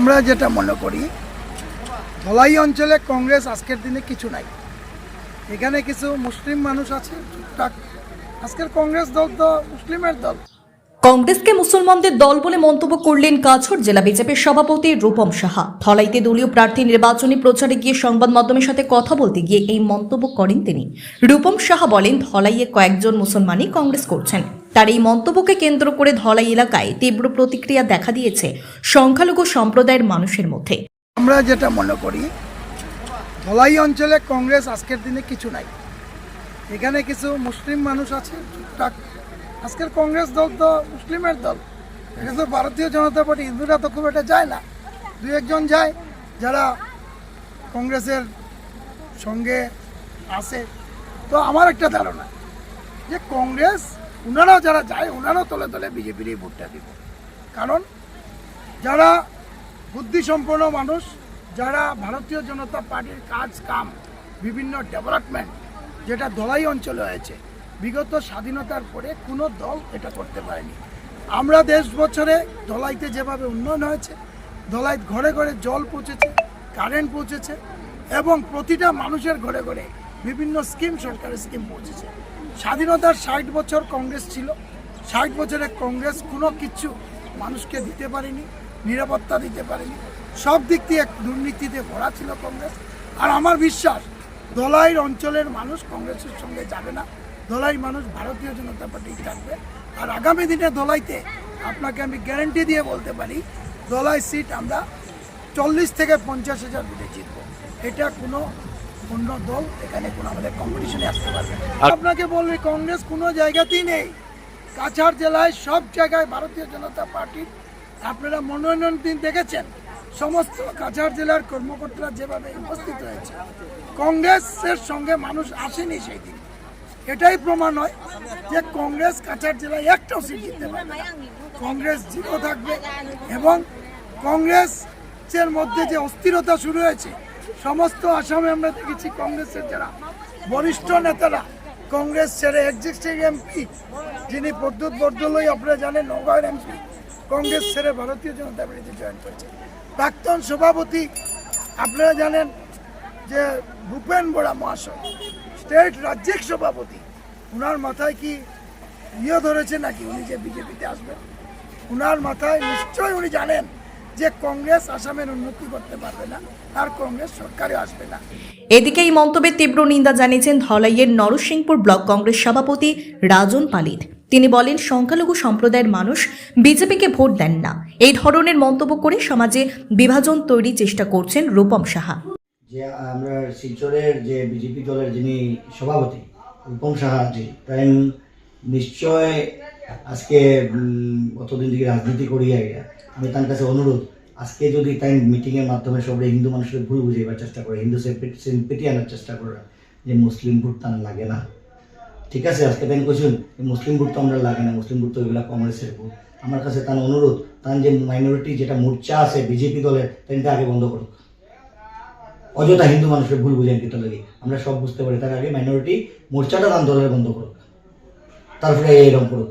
আমরা যেটা মনে করি, ধলাই অঞ্চলে কংগ্রেস আজকের দিনে কিছু নাই। এখানে কিছু মুসলিম মানুষ আছে টুকটাক। আজকের কংগ্রেস দল তো মুসলিমের দল। কংগ্রেসকে মুসলমানদের দল বলে মন্তব্য করলেন কাছড় জেলা বিজেপির সভাপতি রূপম সাহা। ধলাইতে দলীয় প্রার্থী নির্বাচনী প্রচারে গিয়ে সংবাদ মাধ্যমের সাথে কথা বলতে গিয়ে এই মন্তব্য করেন তিনি। রূপম সাহা বলেন, ধলাইয়ে কয়েকজন মুসলমানই কংগ্রেস করছেন। তার এই মন্তব্যকে কেন্দ্র করে ধলাই এলাকায় তীব্র প্রতিক্রিয়া দেখা দিয়েছে সংখ্যালঘু সম্প্রদায়ের মানুষের মধ্যে। আমরা যেটা মনে করি, ধলাই অঞ্চলে কংগ্রেস আজকের দিনে কিছু নাই। এখানে কিছু মুসলিম মানুষ আছে টুকটাক। আজকের কংগ্রেস দল তো মুসলিমের দল। এটা তো ভারতীয় জনতা পার্টি, হিন্দুরা তো খুব একটা যায় না, দুই একজন যায় যারা কংগ্রেসের সঙ্গে আছে। তো আমার একটা ধারণা যে কংগ্রেস ওনারাও যারা যায় ওনারাও তলে তলে বিজেপিরই ভোটটা দিব। কারণ যারা বুদ্ধিসম্পন্ন মানুষ, যারা ভারতীয় জনতা পার্টির কাজ কাম বিভিন্ন ডেভেলপমেন্ট যেটা ধলাই অঞ্চলে হয়েছে, বিগত স্বাধীনতার পরে কোনো দল এটা করতে পারেনি। আমরা 10 বছরে ধলাইতে যেভাবে উন্নয়ন হয়েছে, ধলাই ঘরে ঘরে জল পৌঁছেছে, কারেন্ট পৌঁছেছে এবং প্রতিটা মানুষের ঘরে ঘরে বিভিন্ন স্কিম, সরকারের স্কিম পৌঁছেছে। স্বাধীনতার 60 বছর কংগ্রেস ছিল। 60 বছরে কংগ্রেস কোনো কিছু মানুষকে দিতে পারেনি, নিরাপত্তা দিতে পারেনি। সব দিক দিয়ে দুর্নীতিতে ভরা ছিল কংগ্রেস। আর আমার বিশ্বাস ধলাইয়ের অঞ্চলের মানুষ কংগ্রেসের সঙ্গে যাবে না। ধলাই মানুষ ভারতীয় জনতা পার্টি থাকবে। আর আগামী দিনে ধলাইতে আপনাকে আমি গ্যারান্টি দিয়ে বলতে পারি, ধলাই সিট আমরা 40 থেকে 50,000 ভোটে জিতব। এটা কোনো অন্য দল এখানে কোনো আমাদের কম্পিটিশনে আসতে পারবে না। আপনাকে বলবি, কংগ্রেস কোনো জায়গাতেই নেই। কাছাড় জেলায় সব জায়গায় ভারতীয় জনতা পার্টির আপনারা মনোনয়ন দিন দেখেছেন। সমস্ত কাছাড় জেলার কর্মকর্তারা যেভাবে উপস্থিত হয়েছে, কংগ্রেসের সঙ্গে মানুষ আসেনি সেই দিন। এটাই প্রমাণ হয় যে কংগ্রেস কাছাড় জেলায় একটাও সিট জিততে পারবে না। কংগ্রেস জিরো থাকবে। এবং কংগ্রেসের মধ্যে যে অস্থিরতা শুরু হয়েছে, সমস্ত আসামে আমরা দেখেছি কংগ্রেসের যারা বরিষ্ঠ নেতারা কংগ্রেস ছেড়ে এক্সিস্টিং এমপি যিনি প্রদ্যুৎ বরদলৈ আপনারা জানেন, নগাঁওয়ের এমপি, কংগ্রেস ছেড়ে ভারতীয় জনতা পার্টিতে জয়েন করেছে। প্রাক্তন সভাপতি আপনারা জানেন যে ভূপেন বরা মহাশয়, স্টেট রাজ্যিক সভাপতি, ওনার মাথায় কি ধরেছে নাকি উনি যে বিজেপিতে আসবেন? ওনার মাথায় নিশ্চয়ই উনি জানেন যে কংগ্রেস আসামের উন্নতি করতে পারবে না, আর কংগ্রেস সরকারে আসবে না। এদিকে এই মন্তব্যের তীব্র নিন্দা জানিয়েছেন ধলাইয়ের নরসিংপুর ব্লক কংগ্রেস সভাপতি রাজন পালিত। তিনি বলেন, সংখ্যালঘু সম্প্রদায়ের মানুষ বিজেপিকে ভোট দেন না। এই ধরনের মন্তব্য করে সমাজে বিভাজন তৈরির চেষ্টা করছেন রূপম সাহা। যে আমরা শিলচরের যে বিজেপি দলের যিনি সভাপতি রূপম সাহা জি, তাই নিশ্চয় আজকে অতদিন থেকে রাজনীতি করিয়া গিয়া আমি তার কাছে অনুরোধ, আজকে যদি তাই মিটিংয়ের মাধ্যমে সবাই হিন্দু মানুষের ভুল বুঝাইবার চেষ্টা করে, হিন্দু সিম্পেটি আনার চেষ্টা করে যে মুসলিম ভোট তার লাগে না। ঠিক আছে, আজকে তাই কইছেন মুসলিম ভোট তো আমরা লাগে না, মুসলিম ভোট তো এগুলা কংগ্রেসের ভোট। আমার কাছে তার অনুরোধ, তার যে মাইনরিটি যেটা মোর্চা আছে বিজেপি দলের, তাইটা আগে বন্ধ করুক। অযথা হিন্দু মানুষের ভুল বুঝেন কিতা লাগে, আমরা সব বুঝতে পারি। তার আগে মাইনরিটি মোর্চাটা তার দলের বন্ধ করুক, তারপরে এইরকম করুক।